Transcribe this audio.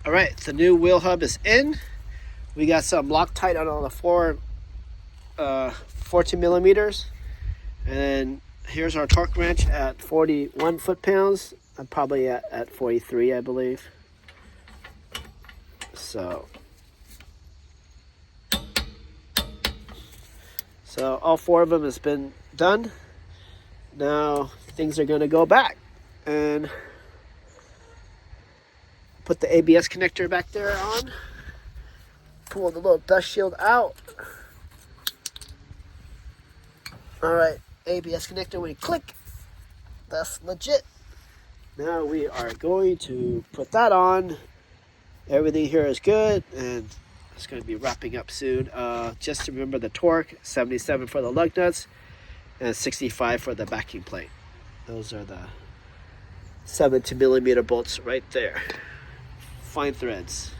All right, the new wheel hub is in. We got some Loctite on all the 14 millimeters. And here's our torque wrench at 41 foot-pounds. I'm probably at 43, I believe. So all four of them has been done. Now things are going to go back and put the ABS connector back there on. Pull the little dust shield out. All right, ABS connector, when you click, that's legit. Now we are going to put that on. Everything here is good, and it's going to be wrapping up soon. Just remember the torque, 77 for the lug nuts, and 65 for the backing plate. Those are the 7 millimeter bolts right there. Fine threads.